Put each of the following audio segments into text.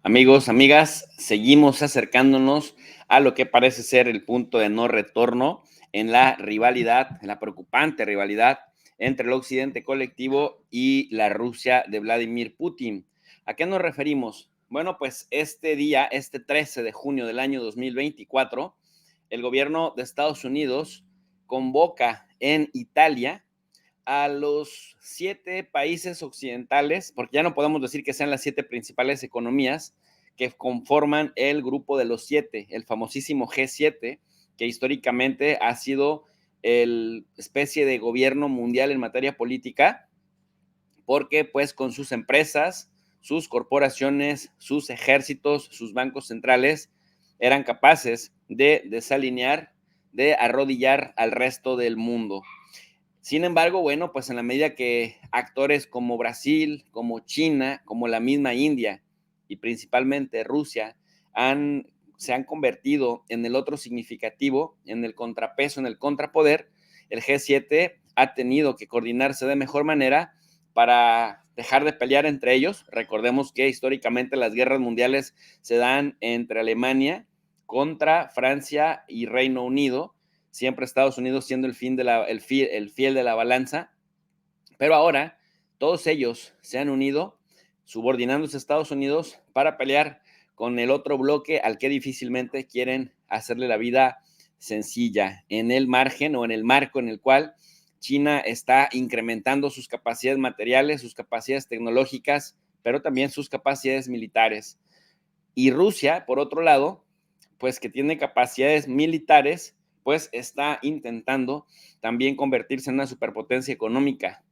Amigos, amigas, seguimos acercándonos a lo que parece ser el punto de no retorno en la rivalidad, en la preocupante rivalidad entre el occidente colectivo y la Rusia de Vladimir Putin. ¿A qué nos referimos? Bueno, pues este día, este 13 de junio del año 2024, el gobierno de Estados Unidos convoca en Italia a los 7 países occidentales, porque ya no podemos decir que sean las 7 principales economías que conforman el grupo de los 7, el famosísimo G7, que históricamente ha sido el especie de gobierno mundial en materia política, porque pues con sus empresas, sus corporaciones, sus ejércitos, sus bancos centrales, eran capaces de desalinear, de arrodillar al resto del mundo. Sin embargo, bueno, pues en la medida que actores como Brasil, como China, como la misma India y principalmente Rusia se han convertido en el otro significativo, en el contrapeso, en el contrapoder, el G7 ha tenido que coordinarse de mejor manera para dejar de pelear entre ellos. Recordemos que históricamente las guerras mundiales se dan entre Alemania contra Francia y Reino Unido, siempre Estados Unidos siendo el fiel de la balanza, pero ahora todos ellos se han unido, subordinándose a Estados Unidos para pelear con el otro bloque al que difícilmente quieren hacerle la vida sencilla, en el margen o en el marco en el cual China está incrementando sus capacidades materiales, sus capacidades tecnológicas, pero también sus capacidades militares. Y Rusia, por otro lado, pues que tiene capacidades militares, pues está intentando también convertirse en una superpotencia económica,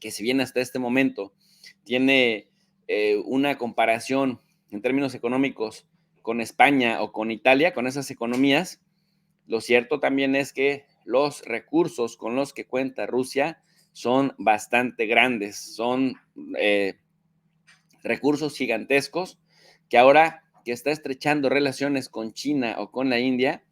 que si bien hasta este momento tiene una comparación en términos económicos con España o con Italia, con esas economías, lo cierto también es que los recursos con los que cuenta Rusia son bastante grandes, son recursos gigantescos que ahora que está estrechando relaciones con China o con la India,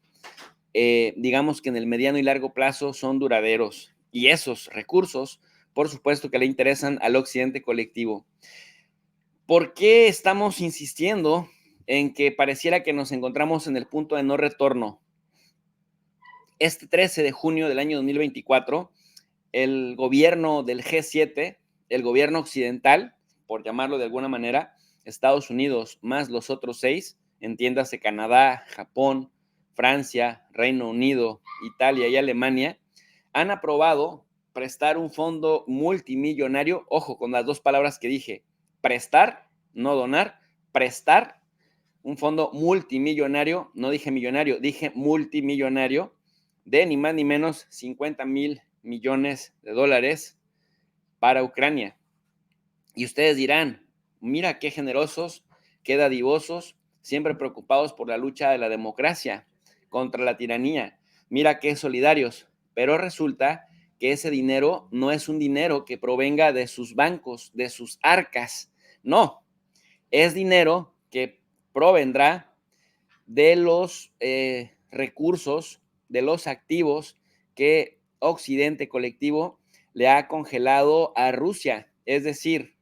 digamos que en el mediano y largo plazo son duraderos. Y esos recursos, por supuesto que le interesan al occidente colectivo. ¿Por qué estamos insistiendo en que pareciera que nos encontramos en el punto de no retorno? Este 13 de junio del año 2024, el gobierno del G7, el gobierno occidental, por llamarlo de alguna manera, Estados Unidos más los otros 6, entiéndase Canadá, Japón, Francia, Reino Unido, Italia y Alemania, han aprobado prestar un fondo multimillonario, ojo con las dos palabras que dije, prestar, no donar, prestar, un fondo multimillonario, no dije millonario, dije multimillonario, de ni más ni menos 50,000 millones de dólares para Ucrania. Y ustedes dirán, mira qué generosos, qué dadivosos, siempre preocupados por la lucha de la democracia contra la tiranía. Mira qué solidarios. Pero resulta que ese dinero no es un dinero que provenga de sus bancos, de sus arcas. No, es dinero que provendrá de los recursos, de los activos que Occidente colectivo le ha congelado a Rusia. Es decir,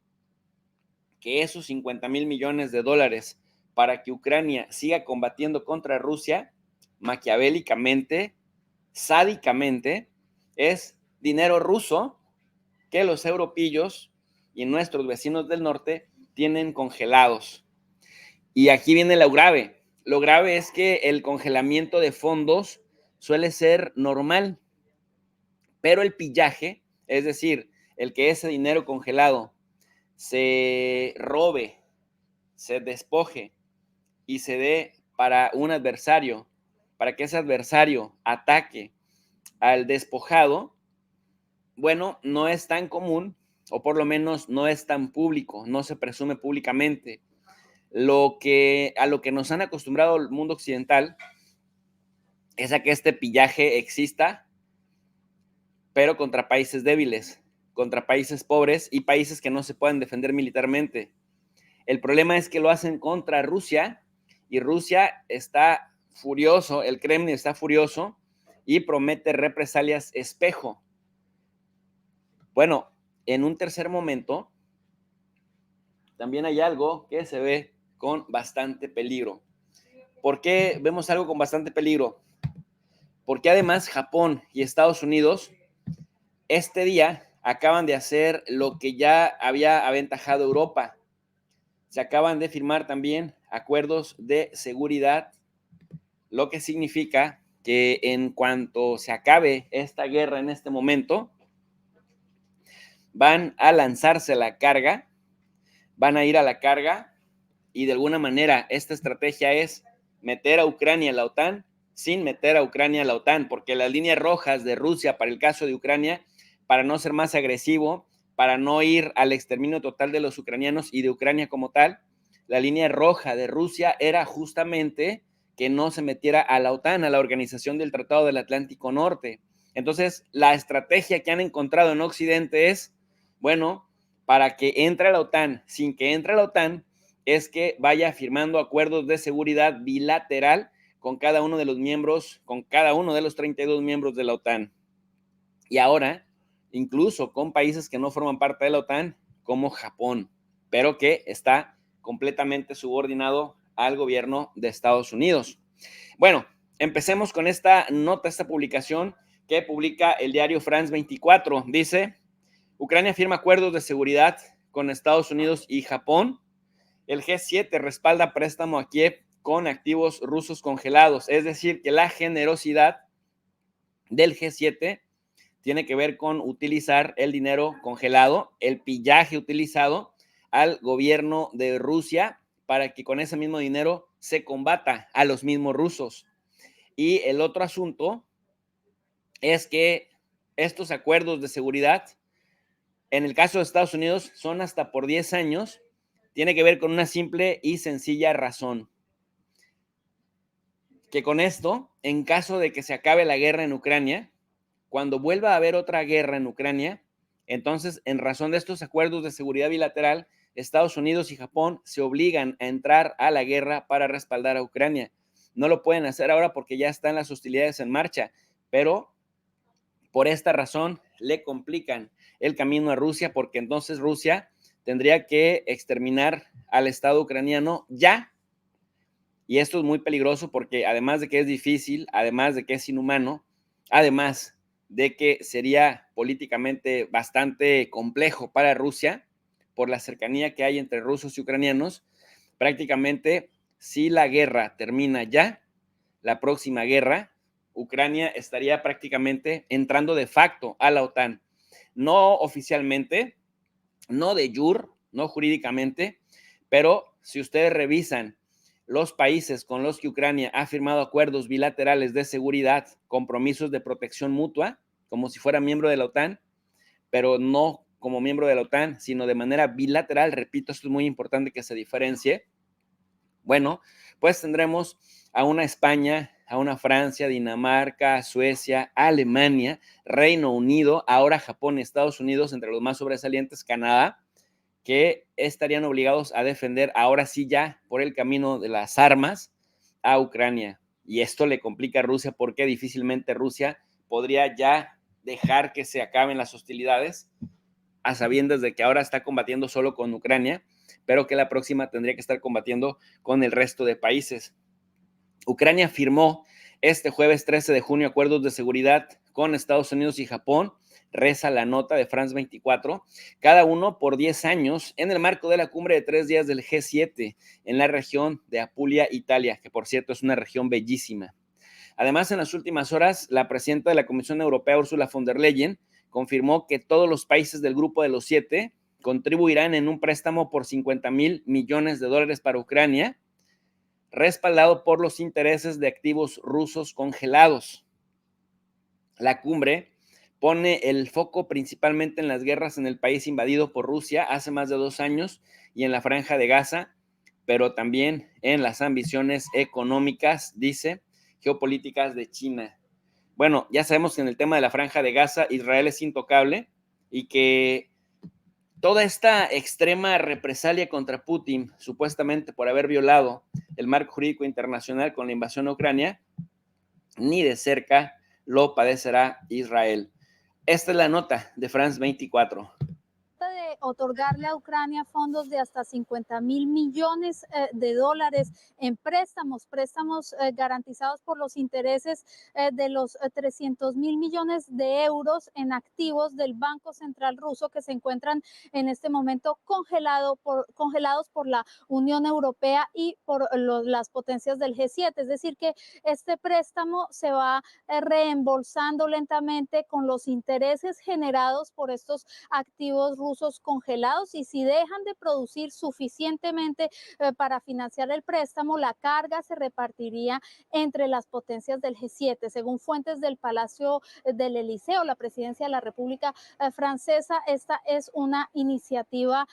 que esos 50,000 millones de dólares para que Ucrania siga combatiendo contra Rusia, maquiavélicamente, sádicamente, es dinero ruso que los europillos y nuestros vecinos del norte tienen congelados. Y aquí viene lo grave. Lo grave es que el congelamiento de fondos suele ser normal, pero el pillaje, es decir, el que ese dinero congelado se robe, se despoje y se dé para un adversario, para que ese adversario ataque al despojado, bueno, no es tan común, o por lo menos no es tan público, no se presume públicamente. A lo que nos han acostumbrado el mundo occidental es a que este pillaje exista, pero contra países débiles, contra países pobres y países que no se pueden defender militarmente. El problema es que lo hacen contra Rusia y Rusia está furioso, el Kremlin está furioso y promete represalias espejo. Bueno, en un tercer momento, también hay algo que se ve con bastante peligro. ¿Por qué vemos algo con bastante peligro? Porque además Japón y Estados Unidos este día acaban de hacer lo que ya había aventajado Europa. Se acaban de firmar también acuerdos de seguridad, lo que significa que en cuanto se acabe esta guerra en este momento, van a lanzarse a la carga, van a ir a la carga y de alguna manera esta estrategia es meter a Ucrania en la OTAN sin meter a Ucrania en la OTAN, porque las líneas rojas de Rusia para el caso de Ucrania, para no ser más agresivo, para no ir al exterminio total de los ucranianos y de Ucrania como tal, la línea roja de Rusia era justamente que no se metiera a la OTAN, a la Organización del Tratado del Atlántico Norte. Entonces, la estrategia que han encontrado en Occidente es, bueno, para que entre a la OTAN, sin que entre a la OTAN, es que vaya firmando acuerdos de seguridad bilateral con cada uno de los miembros, con cada uno de los 32 miembros de la OTAN. Y ahora, incluso con países que no forman parte de la OTAN, como Japón, pero que está completamente subordinado al gobierno de Estados Unidos. Bueno, empecemos con esta nota, esta publicación que publica el diario France 24. Dice, Ucrania firma acuerdos de seguridad con Estados Unidos y Japón. El G7 respalda préstamo a Kiev con activos rusos congelados. Es decir, que la generosidad del G7 tiene que ver con utilizar el dinero congelado, el pillaje utilizado al gobierno de Rusia para que con ese mismo dinero se combata a los mismos rusos. Y el otro asunto es que estos acuerdos de seguridad, en el caso de Estados Unidos, son hasta por 10 años. Tiene que ver con una simple y sencilla razón. Que con esto, en caso de que se acabe la guerra en Ucrania, cuando vuelva a haber otra guerra en Ucrania, entonces, en razón de estos acuerdos de seguridad bilateral, Estados Unidos y Japón se obligan a entrar a la guerra para respaldar a Ucrania. No lo pueden hacer ahora porque ya están las hostilidades en marcha, pero por esta razón le complican el camino a Rusia, porque entonces Rusia tendría que exterminar al Estado ucraniano ya. Y esto es muy peligroso porque además de que es difícil, además de que es inhumano, además de que sería políticamente bastante complejo para Rusia por la cercanía que hay entre rusos y ucranianos, prácticamente si la guerra termina ya, la próxima guerra, Ucrania estaría prácticamente entrando de facto a la OTAN. No oficialmente, no de jure, no jurídicamente, pero si ustedes revisan los países con los que Ucrania ha firmado acuerdos bilaterales de seguridad, compromisos de protección mutua, como si fuera miembro de la OTAN, pero no como miembro de la OTAN, sino de manera bilateral. Repito, esto es muy importante que se diferencie. Bueno, pues tendremos a una España, a una Francia, Dinamarca, Suecia, Alemania, Reino Unido, ahora Japón y Estados Unidos, entre los más sobresalientes, Canadá, que estarían obligados a defender ahora sí ya por el camino de las armas a Ucrania. Y esto le complica a Rusia porque difícilmente Rusia podría ya dejar que se acaben las hostilidades, a sabiendas de que ahora está combatiendo solo con Ucrania, pero que la próxima tendría que estar combatiendo con el resto de países. Ucrania firmó este jueves 13 de junio acuerdos de seguridad con Estados Unidos y Japón, reza la nota de France 24, cada uno por 10 años en el marco de la cumbre de 3 días del G7 en la región de Apulia, Italia, que por cierto es una región bellísima. Además, en las últimas horas, la presidenta de la Comisión Europea, Ursula von der Leyen, confirmó que todos los países del grupo de los 7 contribuirán en un préstamo por 50,000 millones de dólares para Ucrania, respaldado por los intereses de activos rusos congelados. La cumbre pone el foco principalmente en las guerras en el país invadido por Rusia hace más de 2 años y en la Franja de Gaza, pero también en las ambiciones económicas, dice, geopolíticas de China. Bueno, ya sabemos que en el tema de la Franja de Gaza, Israel es intocable y que toda esta extrema represalia contra Putin, supuestamente por haber violado el marco jurídico internacional con la invasión a Ucrania, ni de cerca lo padecerá Israel. Esta es la nota de France 24. de otorgarle a Ucrania fondos de hasta 50.000 millones de dólares en préstamos garantizados por los intereses de los 300.000 millones de euros en activos del Banco Central ruso que se encuentran en este momento congelados por la Unión Europea y por las potencias del G7. Es decir, que este préstamo se va reembolsando lentamente con los intereses generados por estos activos rusos congelados, y si dejan de producir suficientemente para financiar el préstamo, la carga se repartiría entre las potencias del G7. Según fuentes del Palacio del Eliseo, la presidencia de la República Francesa, esta es una iniciativa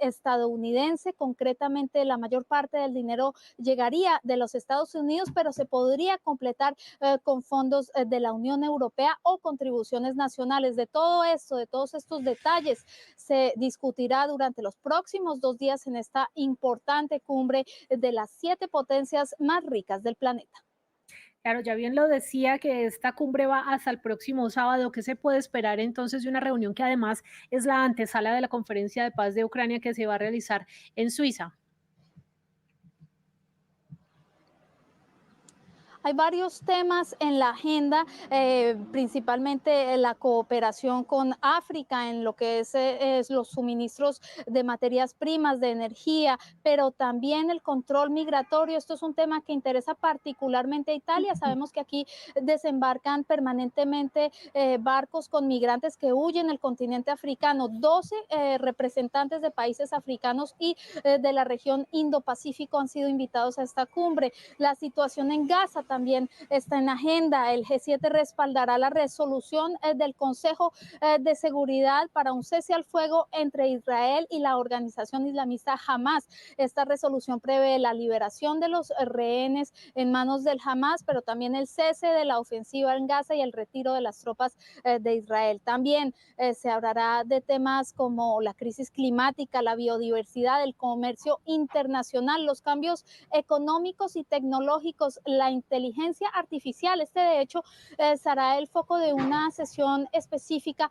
estadounidense. Concretamente, la mayor parte del dinero llegaría de los Estados Unidos, pero se podría completar con fondos de la Unión Europea o contribuciones nacionales. De todo esto, de todos estos detalles, se discutirá durante los próximos 2 días en esta importante cumbre de las 7 potencias más ricas del planeta. Claro, ya bien lo decía que esta cumbre va hasta el próximo sábado. ¿Qué se puede esperar entonces de una reunión que además es la antesala de la conferencia de paz de Ucrania que se va a realizar en Suiza? Hay varios temas en la agenda, principalmente la cooperación con África en lo que es los suministros de materias primas, de energía, pero también el control migratorio. Esto es un tema que interesa particularmente a Italia. Sabemos que aquí desembarcan permanentemente barcos con migrantes que huyen del continente africano. 12 representantes de países africanos y de la región Indo-Pacífico han sido invitados a esta cumbre. La situación en Gaza también está en agenda. El G7 respaldará la resolución del Consejo de Seguridad para un cese al fuego entre Israel y la organización islamista Hamas. Esta resolución prevé la liberación de los rehenes en manos del Hamas, pero también el cese de la ofensiva en Gaza y el retiro de las tropas de Israel. También se hablará de temas como la crisis climática, la biodiversidad, el comercio internacional, los cambios económicos y tecnológicos, la inteligencia artificial. Este, de hecho, será el foco de una sesión específica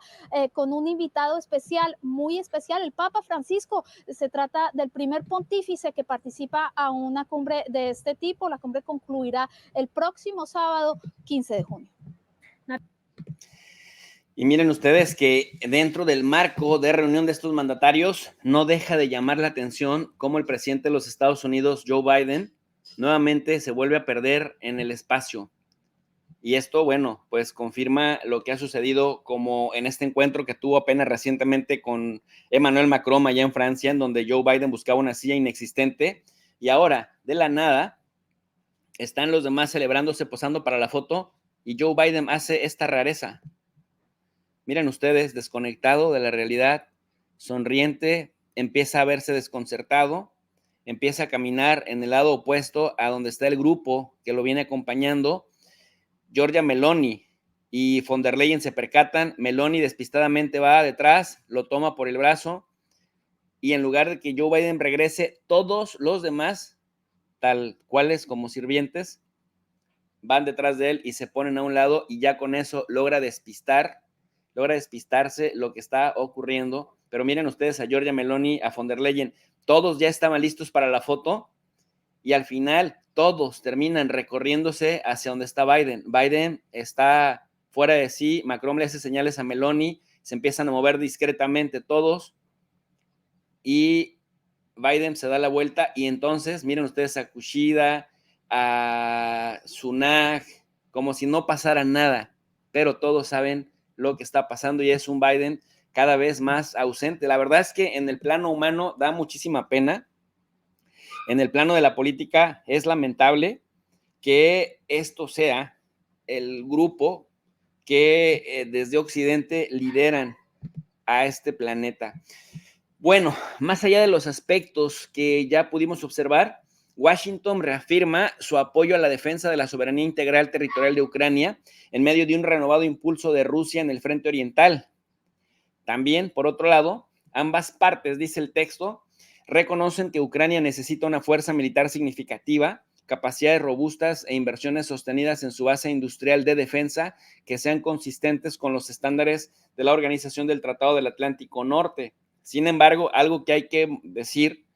con un invitado especial, muy especial, el Papa Francisco. Se trata del primer pontífice que participa a una cumbre de este tipo. La cumbre concluirá el próximo sábado 15 de junio. Y miren ustedes que dentro del marco de reunión de estos mandatarios no deja de llamar la atención cómo el presidente de los Estados Unidos, Joe Biden, nuevamente se vuelve a perder en el espacio. Y esto, bueno, pues confirma lo que ha sucedido como en este encuentro que tuvo apenas recientemente con Emmanuel Macron allá en Francia, en donde Joe Biden buscaba una silla inexistente y ahora, de la nada, están los demás celebrándose, posando para la foto y Joe Biden hace esta rareza. Miren ustedes, desconectado de la realidad, sonriente, empieza a verse desconcertado, empieza a caminar en el lado opuesto a donde está el grupo que lo viene acompañando. Giorgia Meloni y von der Leyen se percatan, Meloni despistadamente va detrás, lo toma por el brazo y en lugar de que Joe Biden regrese, todos los demás, tal cuales como sirvientes, van detrás de él y se ponen a un lado y ya con eso logra despistarse lo que está ocurriendo. Pero miren ustedes a Giorgia Meloni, a von der Leyen, todos ya estaban listos para la foto y al final todos terminan recorriéndose hacia donde está Biden. Biden está fuera de sí, Macron le hace señales a Meloni, se empiezan a mover discretamente todos y Biden se da la vuelta y entonces miren ustedes a Kushida, a Sunak, como si no pasara nada, pero todos saben lo que está pasando y es un Biden cada vez más ausente. La verdad es que en el plano humano da muchísima pena. En el plano de la política es lamentable que esto sea el grupo que desde Occidente lideran a este planeta. Bueno, más allá de los aspectos que ya pudimos observar, Washington reafirma su apoyo a la defensa de la soberanía integral territorial de Ucrania en medio de un renovado impulso de Rusia en el frente oriental. También, por otro lado, ambas partes, dice el texto, reconocen que Ucrania necesita una fuerza militar significativa capacidades robustas e inversiones sostenidas en su base industrial de defensa que sean consistentes con los estándares de la Organización del Tratado del Atlántico Norte. Sin embargo, algo que hay que decir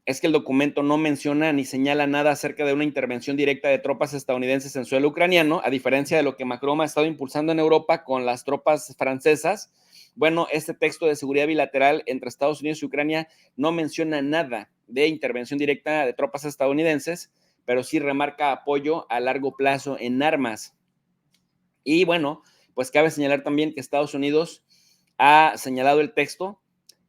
es que el documento no menciona ni señala nada acerca de una intervención directa de tropas estadounidenses en suelo ucraniano, a diferencia de lo que Macron ha estado impulsando en Europa con las tropas francesas. Bueno, este texto de seguridad bilateral entre Estados Unidos y Ucrania no menciona nada de intervención directa de tropas estadounidenses, pero sí remarca apoyo a largo plazo en armas. Y bueno, pues cabe señalar también que Estados Unidos ha señalado el texto,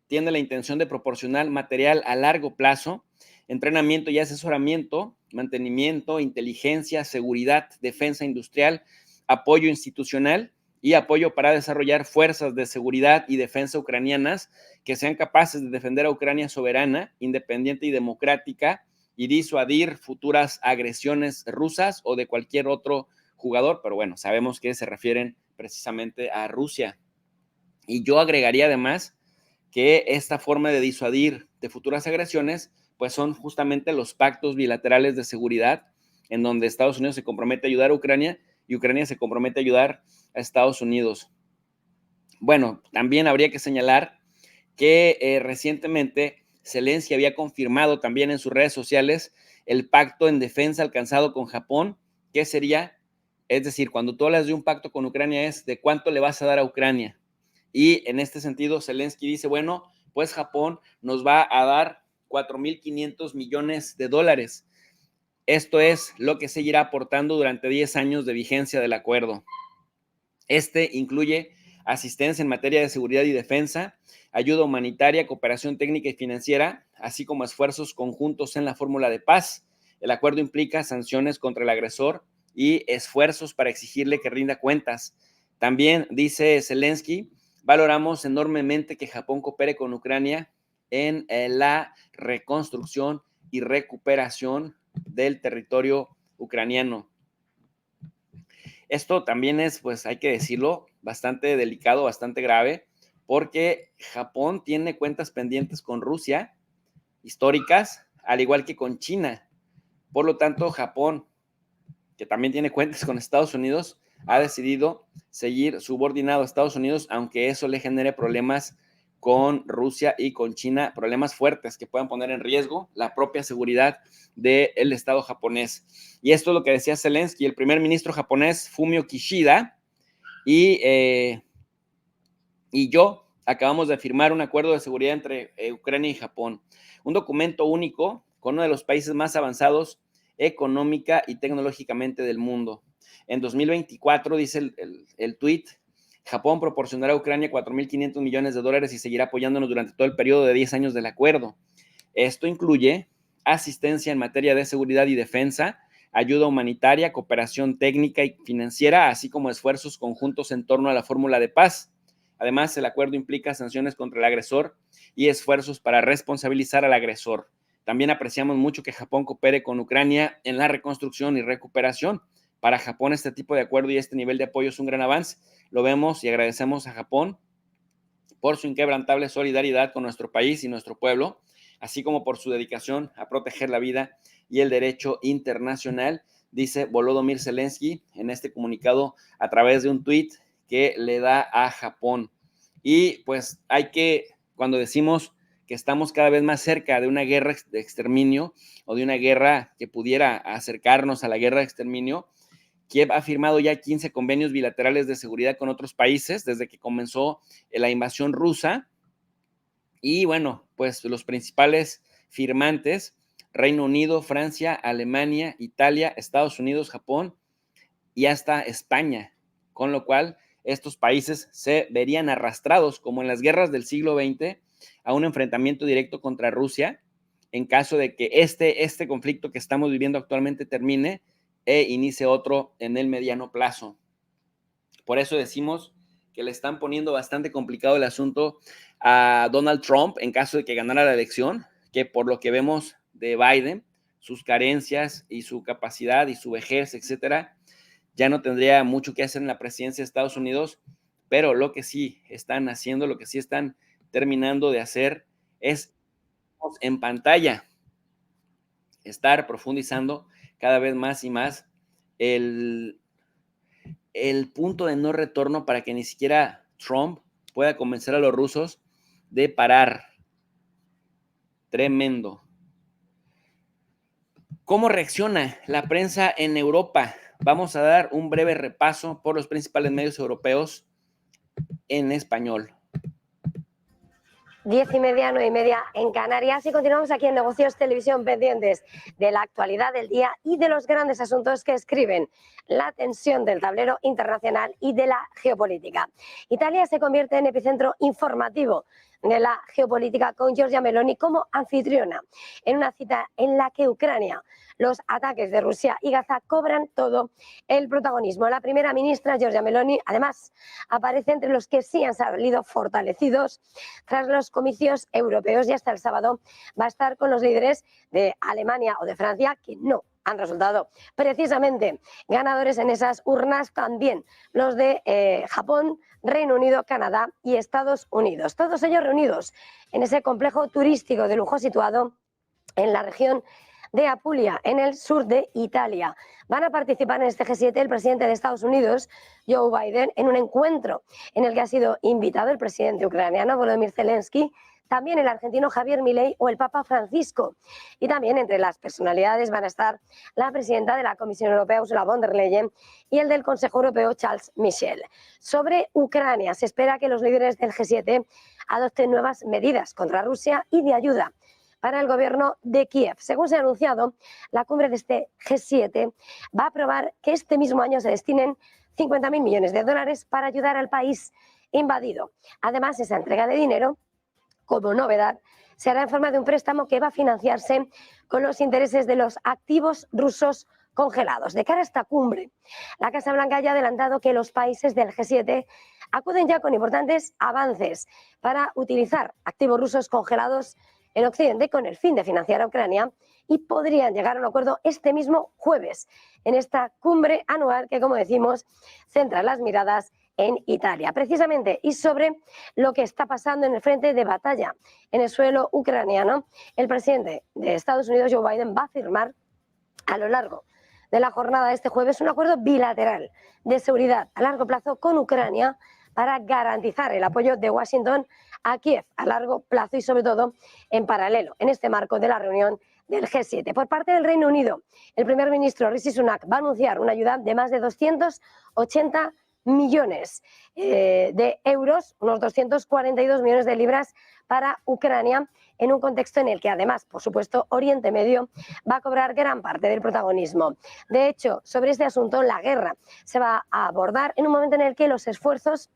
tiene la intención de proporcionar material a largo plazo, entrenamiento y asesoramiento, mantenimiento, inteligencia, seguridad, defensa industrial, apoyo institucional y apoyo para desarrollar fuerzas de seguridad y defensa ucranianas que sean capaces de defender a Ucrania soberana, independiente y democrática y disuadir futuras agresiones rusas o de cualquier otro jugador, pero bueno, sabemos que se refieren precisamente a Rusia. Y yo agregaría además que esta forma de disuadir de futuras agresiones, pues son justamente los pactos bilaterales de seguridad, en donde Estados Unidos se compromete a ayudar a Ucrania y Ucrania se compromete a ayudar a Estados Unidos. Bueno, también habría que señalar que recientemente Zelensky había confirmado también en sus redes sociales el pacto en defensa alcanzado con Japón, que sería, es decir, cuando tú hablas de un pacto con Ucrania es de cuánto le vas a dar a Ucrania. Y en este sentido, Zelensky dice, bueno, pues Japón nos va a dar 4.500 millones de dólares. Esto es lo que seguirá aportando durante 10 años de vigencia del acuerdo. Este incluye asistencia en materia de seguridad y defensa, ayuda humanitaria, cooperación técnica y financiera, así como esfuerzos conjuntos en la fórmula de paz. El acuerdo implica sanciones contra el agresor y esfuerzos para exigirle que rinda cuentas. También, dice Zelensky, valoramos enormemente que Japón coopere con Ucrania en la reconstrucción y recuperación del territorio ucraniano. Esto también es, pues hay que decirlo, bastante delicado, bastante grave, porque Japón tiene cuentas pendientes con Rusia, históricas, al igual que con China. Por lo tanto, Japón, que también tiene cuentas con Estados Unidos, ha decidido seguir subordinado a Estados Unidos, aunque eso le genere problemas con Rusia y con China, problemas fuertes que puedan poner en riesgo la propia seguridad del Estado japonés. Y esto es lo que decía Zelensky, el primer ministro japonés, Fumio Kishida, y yo acabamos de firmar un acuerdo de seguridad entre Ucrania y Japón, un documento único con uno de los países más avanzados económica y tecnológicamente del mundo. En 2024, dice el tuit, Japón proporcionará a Ucrania 4.500 millones de dólares y seguirá apoyándonos durante todo el periodo de 10 años del acuerdo. Esto incluye asistencia en materia de seguridad y defensa, ayuda humanitaria, cooperación técnica y financiera, así como esfuerzos conjuntos en torno a la fórmula de paz. Además, el acuerdo implica sanciones contra el agresor y esfuerzos para responsabilizar al agresor. También apreciamos mucho que Japón coopere con Ucrania en la reconstrucción y recuperación. Para Japón, este tipo de acuerdo y este nivel de apoyo es un gran avance. Lo vemos y agradecemos a Japón por su inquebrantable solidaridad con nuestro país y nuestro pueblo, así como por su dedicación a proteger la vida y el derecho internacional, dice Volodymyr Zelensky en este comunicado a través de un tuit que le da a Japón. Y pues hay que, cuando decimos que estamos cada vez más cerca de una guerra de exterminio o de una guerra que pudiera acercarnos a la guerra de exterminio, Kiev ha firmado ya 15 convenios bilaterales de seguridad con otros países desde que comenzó la invasión rusa. Y bueno, pues los principales firmantes, Reino Unido, Francia, Alemania, Italia, Estados Unidos, Japón y hasta España, con lo cual estos países se verían arrastrados, como en las guerras del siglo XX, a un enfrentamiento directo contra Rusia, en caso de que este conflicto que estamos viviendo actualmente termine e inicie otro en el mediano plazo. Por eso decimos que le están poniendo bastante complicado el asunto a Donald Trump en caso de que ganara la elección, que por lo que vemos de Biden, sus carencias y su capacidad y su vejez, etcétera, ya no tendría mucho que hacer en la presidencia de Estados Unidos, pero lo que sí están haciendo, lo que sí están terminando de hacer es en pantalla estar profundizando cada vez más y más el punto de no retorno para que ni siquiera Trump pueda convencer a los rusos de parar. Tremendo. ¿Cómo reacciona la prensa en Europa? Vamos a dar un breve repaso por los principales medios europeos en español. 10:30, 9:30 en Canarias, y continuamos aquí en Negocios Televisión, pendientes de la actualidad del día y de los grandes asuntos que escriben la tensión del tablero internacional y de la geopolítica. Italia se convierte en epicentro informativo de la geopolítica, con Giorgia Meloni como anfitriona, en una cita en la que Ucrania, los ataques de Rusia y Gaza cobran todo el protagonismo. La primera ministra Giorgia Meloni, además, aparece entre los que sí han salido fortalecidos tras los comicios europeos, y hasta el sábado va a estar con los líderes de Alemania o de Francia, que no han resultado precisamente ganadores en esas urnas, también los de Japón, Reino Unido, Canadá y Estados Unidos. Todos ellos reunidos en ese complejo turístico de lujo situado en la región de Apulia, en el sur de Italia. Van a participar en este G7 el presidente de Estados Unidos, Joe Biden, en un encuentro en el que ha sido invitado el presidente ucraniano Volodymyr Zelensky, también el argentino Javier Milei o el Papa Francisco. Y también entre las personalidades van a estar la presidenta de la Comisión Europea, Ursula von der Leyen, y el del Consejo Europeo, Charles Michel. Sobre Ucrania, se espera que los líderes del G7 adopten nuevas medidas contra Rusia y de ayuda para el gobierno de Kiev. Según se ha anunciado, la cumbre de este G7 va a aprobar que este mismo año se destinen 50.000 millones de dólares para ayudar al país invadido. Además, esa entrega de dinero, como novedad, se hará en forma de un préstamo que va a financiarse con los intereses de los activos rusos congelados. De cara a esta cumbre, la Casa Blanca ya ha adelantado que los países del G7 acuden ya con importantes avances para utilizar activos rusos congelados en Occidente con el fin de financiar a Ucrania, y podrían llegar a un acuerdo este mismo jueves en esta cumbre anual que, como decimos, centra las miradas en Italia, precisamente, y sobre lo que está pasando en el frente de batalla en el suelo ucraniano. El presidente de Estados Unidos, Joe Biden, va a firmar a lo largo de la jornada de este jueves un acuerdo bilateral de seguridad a largo plazo con Ucrania para garantizar el apoyo de Washington a Kiev a largo plazo y, sobre todo, en paralelo, en este marco de la reunión del G7. Por parte del Reino Unido, el primer ministro Rishi Sunak va a anunciar una ayuda de más de 280 millones de euros, unos 242 millones de libras para Ucrania, en un contexto en el que, además, por supuesto, Oriente Medio va a cobrar gran parte del protagonismo. De hecho, sobre este asunto, la guerra se va a abordar en un momento en el que los esfuerzos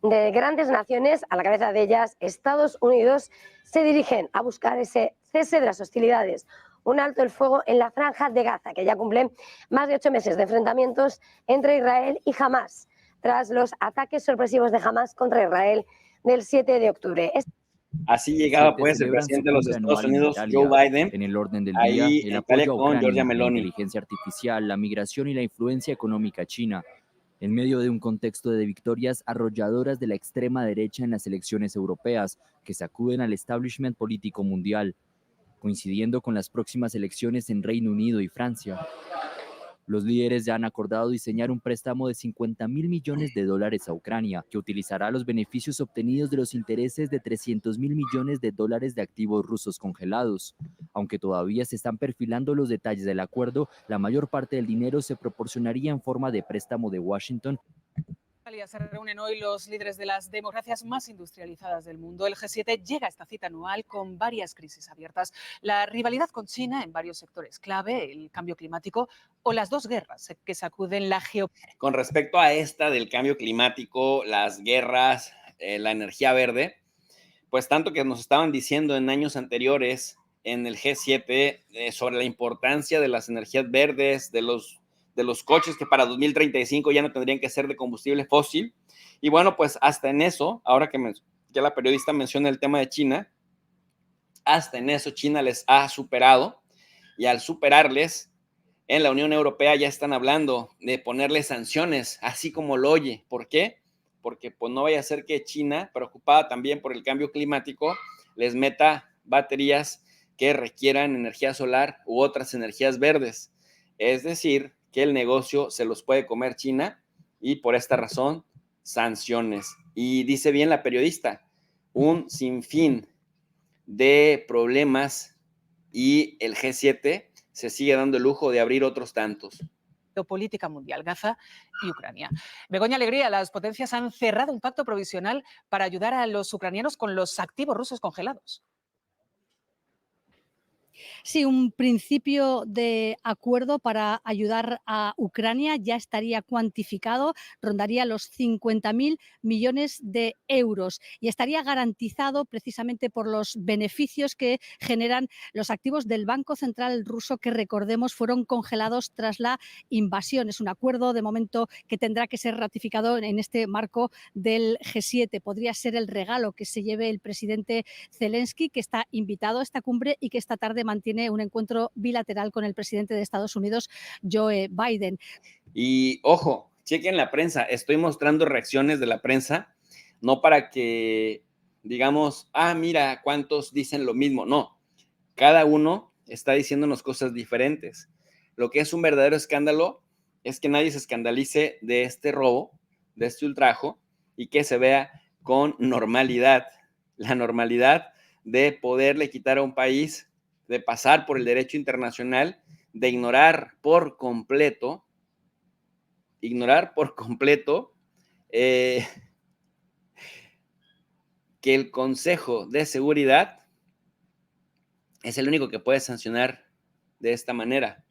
de grandes naciones, a la cabeza de ellas Estados Unidos, se dirigen a buscar ese cese de las hostilidades, un alto el fuego en la franja de Gaza, que ya cumple más de 8 meses de enfrentamientos entre Israel y Hamás, tras los ataques sorpresivos de Hamás contra Israel del 7 de octubre. Así llegaba pues el presidente de los Estados Unidos, Joe Biden, en el orden del día, ahí el en apoyo Italia a con Ucrania, Giorgia la Meloni. inteligencia artificial, la migración y la influencia económica china, en medio de un contexto de victorias arrolladoras de la extrema derecha en las elecciones europeas que sacuden al establishment político mundial, coincidiendo con las próximas elecciones en Reino Unido y Francia. Los líderes ya han acordado diseñar un préstamo de 50.000 millones de dólares a Ucrania, que utilizará los beneficios obtenidos de los intereses de 300.000 millones de dólares de activos rusos congelados. Aunque todavía se están perfilando los detalles del acuerdo, la mayor parte del dinero se proporcionaría en forma de préstamo de Washington. Se reúnen hoy los líderes de las democracias más industrializadas del mundo. El G7 llega a esta cita anual con varias crisis abiertas. La rivalidad con China en varios sectores clave, el cambio climático o las dos guerras que sacuden la geopolítica. Con respecto a esta del cambio climático, las guerras, la energía verde, pues tanto que nos estaban diciendo en años anteriores en el G7 sobre la importancia de las energías verdes, de los coches que para 2035 ya no tendrían que ser de combustible fósil. Y bueno, pues hasta en eso, ahora que ya la periodista menciona el tema de China, hasta en eso China les ha superado, y al superarles, en la Unión Europea ya están hablando de ponerle sanciones, así como lo oye. ¿Por qué? Porque pues no vaya a ser que China, preocupada también por el cambio climático, les meta baterías que requieran energía solar u otras energías verdes. Es decir, que el negocio se los puede comer China y por esta razón, sanciones. Y dice bien la periodista, un sinfín de problemas y el G7 se sigue dando el lujo de abrir otros tantos. Geopolítica mundial, Gaza y Ucrania. Begoña Alegría, las potencias han cerrado un pacto provisional para ayudar a los ucranianos con los activos rusos congelados. Sí, un principio de acuerdo para ayudar a Ucrania ya estaría cuantificado, rondaría los 50.000 millones de euros y estaría garantizado precisamente por los beneficios que generan los activos del Banco Central ruso, que recordemos fueron congelados tras la invasión. Es un acuerdo de momento que tendrá que ser ratificado en este marco del G7. Podría ser el regalo que se lleve el presidente Zelensky, que está invitado a esta cumbre y que esta tarde mantiene un encuentro bilateral con el presidente de Estados Unidos, Joe Biden. Y ojo, chequen la prensa, estoy mostrando reacciones de la prensa, no para que digamos, mira cuántos dicen lo mismo, no, cada uno está diciéndonos cosas diferentes. Lo que es un verdadero escándalo es que nadie se escandalice de este robo, de este ultrajo, y que se vea con normalidad, la normalidad de poderle quitar a un país, de pasar por el derecho internacional, de ignorar por completo que el Consejo de Seguridad es el único que puede sancionar de esta manera.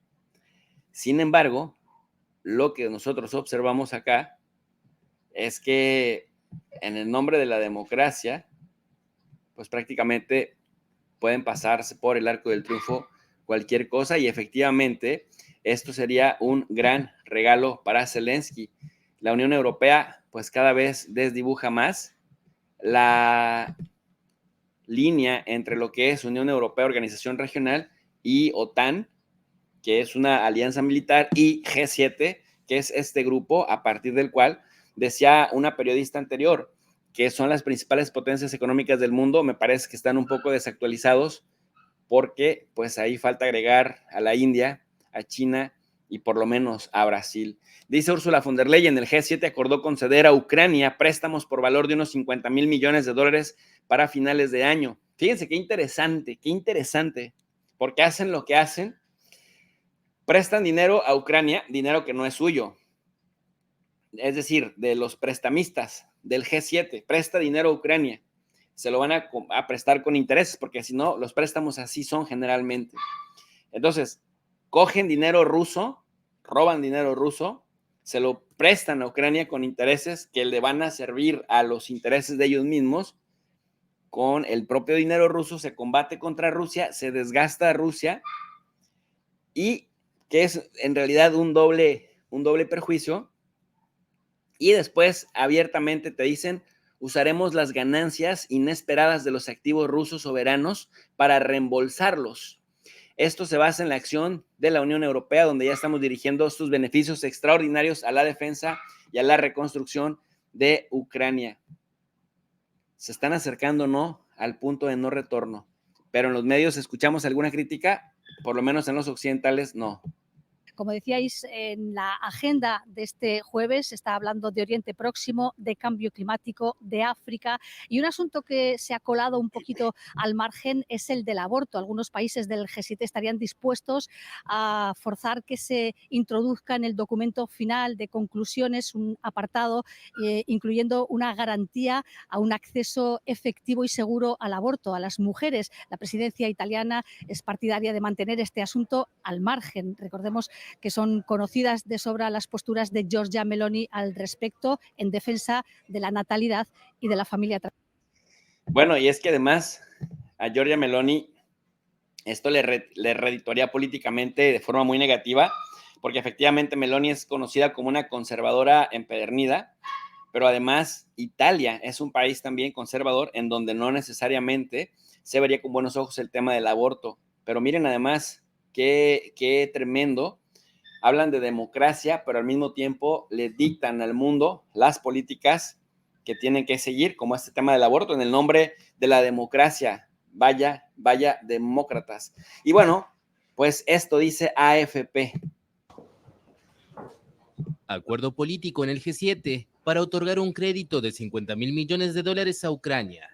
Sin embargo, lo que nosotros observamos acá es que en el nombre de la democracia, pues prácticamente pueden pasarse por el arco del triunfo cualquier cosa, y efectivamente esto sería un gran regalo para Zelensky. La Unión Europea pues cada vez desdibuja más la línea entre lo que es Unión Europea, Organización Regional, y OTAN, que es una alianza militar, y G7, que es este grupo a partir del cual decía una periodista anterior que son las principales potencias económicas del mundo. Me parece que están un poco desactualizados porque pues ahí falta agregar a la India, a China y por lo menos a Brasil. Dice Ursula von der Leyen, el G7 acordó conceder a Ucrania préstamos por valor de unos 50,000 millones de dólares para finales de año. Fíjense qué interesante, porque hacen lo que hacen, prestan dinero a Ucrania, dinero que no es suyo, es decir, de los prestamistas del G7, presta dinero a Ucrania, se lo van a prestar con intereses, porque si no, los préstamos así son generalmente. Entonces, cogen dinero ruso, roban dinero ruso, se lo prestan a Ucrania con intereses que le van a servir a los intereses de ellos mismos. Con el propio dinero ruso se combate contra Rusia, se desgasta a Rusia, y que es en realidad un doble perjuicio. Y después abiertamente te dicen, usaremos las ganancias inesperadas de los activos rusos soberanos para reembolsarlos. Esto se basa en la acción de la Unión Europea, donde ya estamos dirigiendo estos beneficios extraordinarios a la defensa y a la reconstrucción de Ucrania. Se están acercando, ¿no?, al punto de no retorno. Pero en los medios escuchamos alguna crítica, por lo menos en los occidentales, no. Como decíais, en la agenda de este jueves se está hablando de Oriente Próximo, de cambio climático, de África, y un asunto que se ha colado un poquito al margen es el del aborto. Algunos países del G7 estarían dispuestos a forzar que se introduzca en el documento final de conclusiones un apartado incluyendo una garantía a un acceso efectivo y seguro al aborto a las mujeres. La presidencia italiana es partidaria de mantener este asunto al margen. Recordemos que son conocidas de sobra las posturas de Giorgia Meloni al respecto, en defensa de la natalidad y de la familia. Bueno, y es que además a Giorgia Meloni esto le redituaría políticamente de forma muy negativa, porque efectivamente Meloni es conocida como una conservadora empedernida, pero además Italia es un país también conservador en donde no necesariamente se vería con buenos ojos el tema del aborto. Pero miren además qué tremendo. Hablan de democracia, pero al mismo tiempo le dictan al mundo las políticas que tienen que seguir, como este tema del aborto, en el nombre de la democracia. Vaya demócratas. Y bueno, pues esto dice AFP. Acuerdo político en el G7 para otorgar un crédito de $50.000 millones a Ucrania.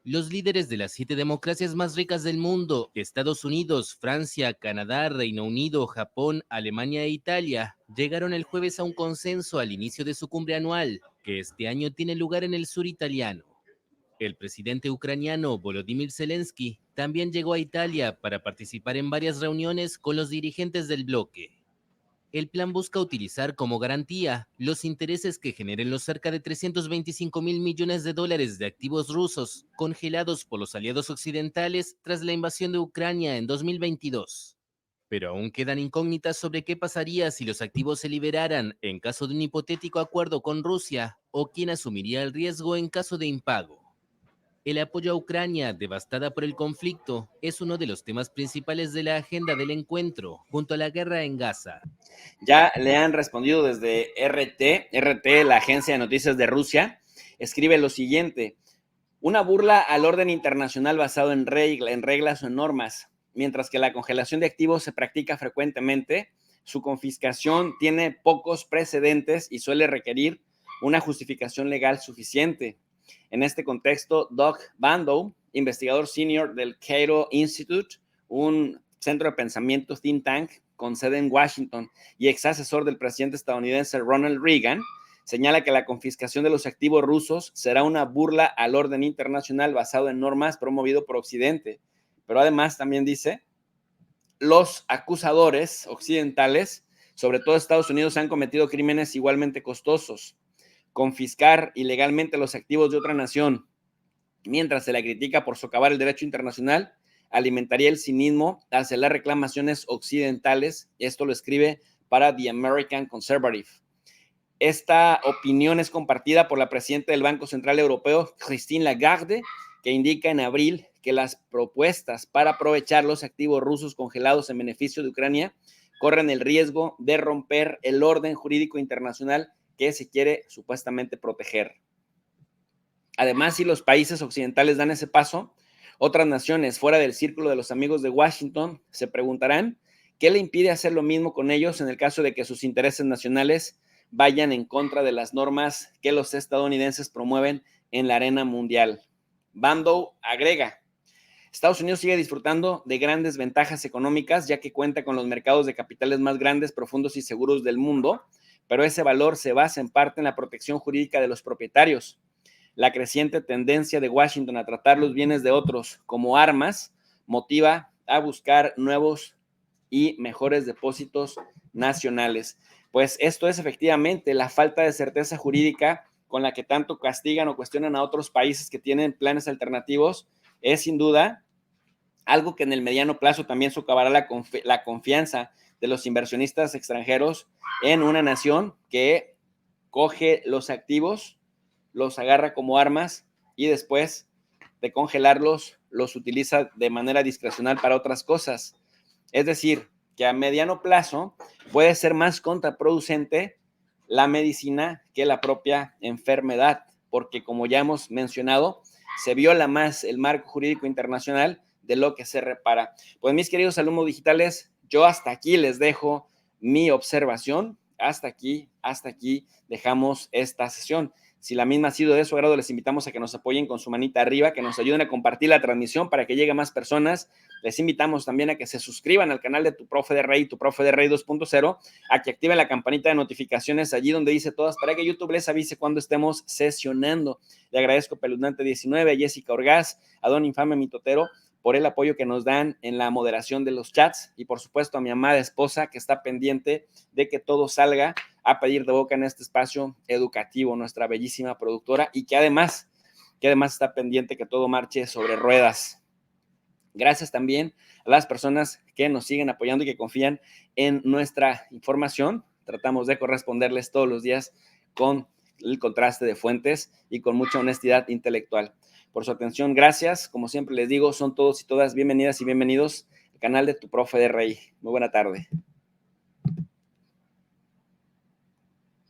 Los líderes de las 7 democracias más ricas del mundo, Estados Unidos, Francia, Canadá, Reino Unido, Japón, Alemania e Italia, llegaron el jueves a un consenso al inicio de su cumbre anual, que este año tiene lugar en el sur italiano. El presidente ucraniano Volodymyr Zelensky también llegó a Italia para participar en varias reuniones con los dirigentes del bloque. El plan busca utilizar como garantía los intereses que generen los cerca de $325.000 millones de activos rusos congelados por los aliados occidentales tras la invasión de Ucrania en 2022. Pero aún quedan incógnitas sobre qué pasaría si los activos se liberaran en caso de un hipotético acuerdo con Rusia o quién asumiría el riesgo en caso de impago. El apoyo a Ucrania, devastada por el conflicto, es uno de los temas principales de la agenda del encuentro, junto a la guerra en Gaza. Ya le han respondido desde RT, la agencia de noticias de Rusia, escribe lo siguiente: una burla al orden internacional basado en reglas o normas. Mientras que la congelación de activos se practica frecuentemente, su confiscación tiene pocos precedentes y suele requerir una justificación legal suficiente. En este contexto, Doug Bandow, investigador senior del Cato Institute, un centro de pensamiento think tank con sede en Washington y ex asesor del presidente estadounidense Ronald Reagan, señala que la confiscación de los activos rusos será una burla al orden internacional basado en normas promovido por Occidente. Pero además también dice, los acusadores occidentales, sobre todo Estados Unidos, han cometido crímenes igualmente costosos. Confiscar ilegalmente los activos de otra nación, mientras se la critica por socavar el derecho internacional, alimentaría el cinismo hacia las reclamaciones occidentales. Esto lo escribe para The American Conservative. Esta opinión es compartida por la presidenta del Banco Central Europeo, Christine Lagarde, que indica en abril que las propuestas para aprovechar los activos rusos congelados en beneficio de Ucrania corren el riesgo de romper el orden jurídico internacional que se quiere supuestamente proteger. Además, si los países occidentales dan ese paso, otras naciones fuera del círculo de los amigos de Washington se preguntarán qué le impide hacer lo mismo con ellos en el caso de que sus intereses nacionales vayan en contra de las normas que los estadounidenses promueven en la arena mundial. Bandow agrega, Estados Unidos sigue disfrutando de grandes ventajas económicas, ya que cuenta con los mercados de capitales más grandes, profundos y seguros del mundo, pero ese valor se basa en parte en la protección jurídica de los propietarios. La creciente tendencia de Washington a tratar los bienes de otros como armas motiva a buscar nuevos y mejores depósitos nacionales. Pues esto es efectivamente la falta de certeza jurídica con la que tanto castigan o cuestionan a otros países que tienen planes alternativos, es sin duda algo que en el mediano plazo también socavará la confianza de los inversionistas extranjeros en una nación que coge los activos, los agarra como armas y después de congelarlos, los utiliza de manera discrecional para otras cosas. Es decir, que a mediano plazo puede ser más contraproducente la medicina que la propia enfermedad, porque como ya hemos mencionado, se viola más el marco jurídico internacional de lo que se repara. Pues mis queridos alumnos digitales, yo hasta aquí les dejo mi observación, hasta aquí dejamos esta sesión. Si la misma ha sido de su agrado, les invitamos a que nos apoyen con su manita arriba, que nos ayuden a compartir la transmisión para que llegue a más personas. Les invitamos también a que se suscriban al canal de Tu Profe de Rey, Tu Profe de Rey 2.0, a que activen la campanita de notificaciones allí donde dice todas, para que YouTube les avise cuando estemos sesionando. Le agradezco a Peludante 19, a Jessica Orgaz, a Don Infame Mitotero, por el apoyo que nos dan en la moderación de los chats y por supuesto a mi amada esposa que está pendiente de que todo salga a pedir de boca en este espacio educativo, nuestra bellísima productora y que además está pendiente que todo marche sobre ruedas. Gracias también a las personas que nos siguen apoyando y que confían en nuestra información. Tratamos de corresponderles todos los días con el contraste de fuentes y con mucha honestidad intelectual. Por su atención, gracias. Como siempre les digo, son todos y todas bienvenidas y bienvenidos al canal de Tu Profe de Rey. Muy buena tarde.